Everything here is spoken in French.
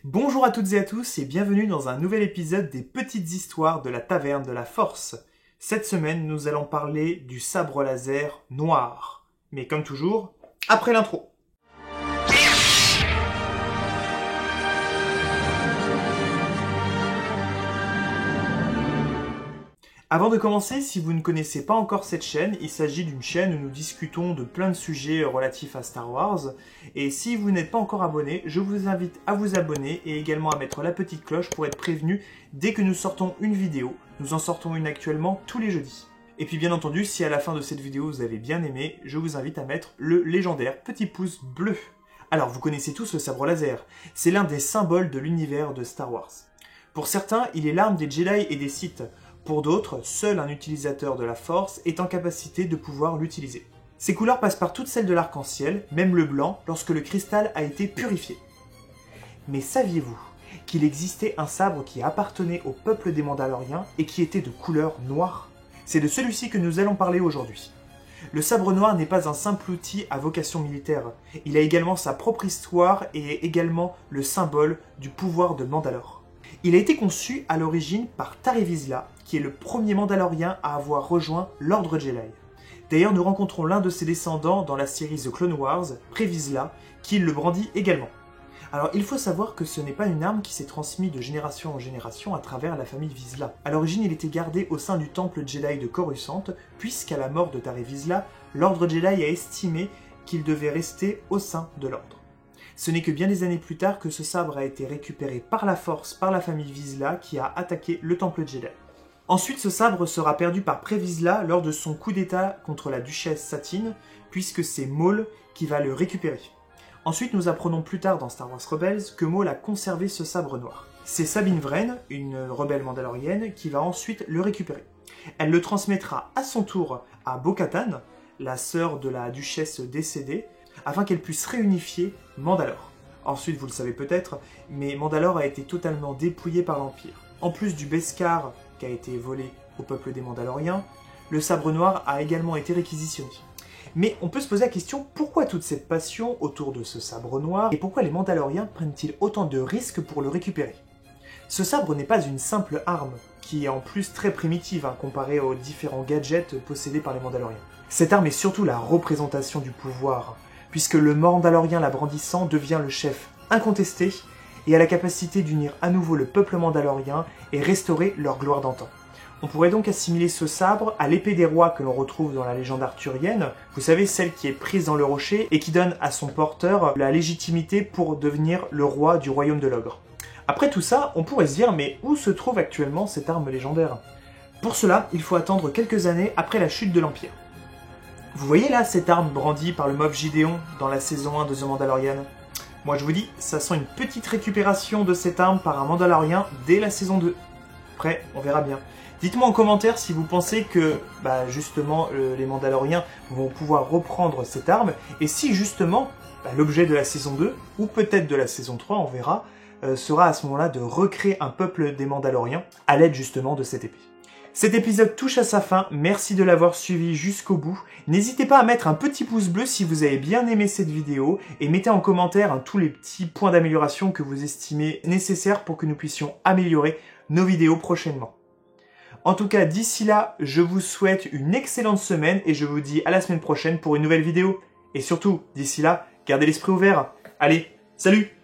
Bonjour à toutes et à tous et bienvenue dans un nouvel épisode des petites histoires de la taverne de la force. Cette semaine, nous allons parler du sabre laser noir. Mais comme toujours, après l'intro. Avant de commencer, si vous ne connaissez pas encore cette chaîne, il s'agit d'une chaîne où nous discutons de plein de sujets relatifs à Star Wars. Et si vous n'êtes pas encore abonné, je vous invite à vous abonner et également à mettre la petite cloche pour être prévenu dès que nous sortons une vidéo. Nous en sortons une actuellement tous les jeudis. Et puis bien entendu, si à la fin de cette vidéo vous avez bien aimé, je vous invite à mettre le légendaire petit pouce bleu. Alors vous connaissez tous le sabre laser, c'est l'un des symboles de l'univers de Star Wars. Pour certains, il est l'arme des Jedi et des Sith. Pour d'autres, seul un utilisateur de la Force est en capacité de pouvoir l'utiliser. Ces couleurs passent par toutes celles de l'arc-en-ciel, même le blanc, lorsque le cristal a été purifié. Mais saviez-vous qu'il existait un sabre qui appartenait au peuple des Mandaloriens et qui était de couleur noire? C'est de celui-ci que nous allons parler aujourd'hui. Le sabre noir n'est pas un simple outil à vocation militaire, il a également sa propre histoire et est également le symbole du pouvoir de Mandalore. Il a été conçu à l'origine par Tarre Vizsla, qui est le premier Mandalorien à avoir rejoint l'Ordre Jedi. D'ailleurs, nous rencontrons l'un de ses descendants dans la série The Clone Wars, Pre Vizsla, qui le brandit également. Alors, il faut savoir que ce n'est pas une arme qui s'est transmise de génération en génération à travers la famille Vizsla. À l'origine, il était gardé au sein du temple Jedi de Coruscant, puisqu'à la mort de Tarre Vizsla, l'Ordre Jedi a estimé qu'il devait rester au sein de l'Ordre. Ce n'est que bien des années plus tard que ce sabre a été récupéré par la force par la famille Vizsla qui a attaqué le temple Jedi. Ensuite, ce sabre sera perdu par Pre Vizsla lors de son coup d'état contre la duchesse Satine, puisque c'est Maul qui va le récupérer. Ensuite, nous apprenons plus tard dans Star Wars Rebels que Maul a conservé ce sabre noir. C'est Sabine Wren, une rebelle mandalorienne, qui va ensuite le récupérer. Elle le transmettra à son tour à Bo-Katan, la sœur de la duchesse décédée, afin qu'elle puisse réunifier Mandalore. Ensuite, vous le savez peut-être, mais Mandalore a été totalement dépouillé par l'Empire. En plus du Beskar qui a été volé au peuple des Mandaloriens, le sabre noir a également été réquisitionné. Mais on peut se poser la question, pourquoi toute cette passion autour de ce sabre noir et pourquoi les Mandaloriens prennent-ils autant de risques pour le récupérer? Ce sabre n'est pas une simple arme, qui est en plus très primitive comparée aux différents gadgets possédés par les Mandaloriens. Cette arme est surtout la représentation du pouvoir, puisque le Mandalorien la brandissant devient le chef incontesté et a la capacité d'unir à nouveau le peuple mandalorien et restaurer leur gloire d'antan. On pourrait donc assimiler ce sabre à l'épée des rois que l'on retrouve dans la légende arthurienne, vous savez, celle qui est prise dans le rocher et qui donne à son porteur la légitimité pour devenir le roi du royaume de l'ogre. Après tout ça, on pourrait se dire, mais où se trouve actuellement cette arme légendaire? Pour cela, il faut attendre quelques années après la chute de l'Empire. Vous voyez là cette arme brandie par le Moff Gideon dans la saison 1 de The Mandalorian? Moi je vous dis, ça sent une petite récupération de cette arme par un Mandalorien dès la saison 2. Après, on verra bien. Dites-moi en commentaire si vous pensez que, justement, les Mandaloriens vont pouvoir reprendre cette arme, et si justement, l'objet de la saison 2, ou peut-être de la saison 3, on verra, sera à ce moment-là de recréer un peuple des Mandaloriens à l'aide justement de cette épée. Cet épisode touche à sa fin, merci de l'avoir suivi jusqu'au bout. N'hésitez pas à mettre un petit pouce bleu si vous avez bien aimé cette vidéo et mettez en commentaire tous les petits points d'amélioration que vous estimez nécessaires pour que nous puissions améliorer nos vidéos prochainement. En tout cas, d'ici là, je vous souhaite une excellente semaine et je vous dis à la semaine prochaine pour une nouvelle vidéo. Et surtout, d'ici là, gardez l'esprit ouvert. Allez, salut!